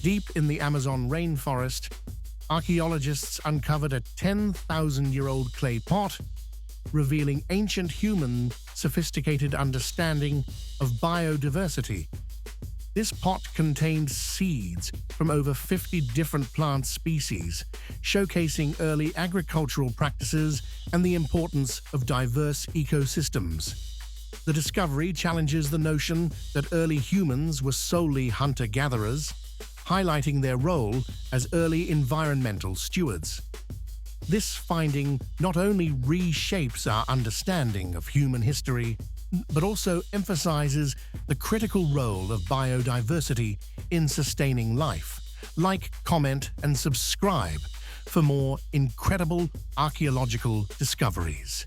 Deep in the Amazon rainforest, archaeologists uncovered a 10,000-year-old clay pot, revealing ancient human sophisticated understanding of biodiversity. This pot contained seeds from over 50 different plant species, showcasing early agricultural practices and the importance of diverse ecosystems. The discovery challenges the notion that early humans were solely hunter-gatherers, highlighting their role as early environmental stewards. This finding not only reshapes our understanding of human history, but also emphasizes the critical role of biodiversity in sustaining life. Like, comment, and subscribe for more incredible archaeological discoveries.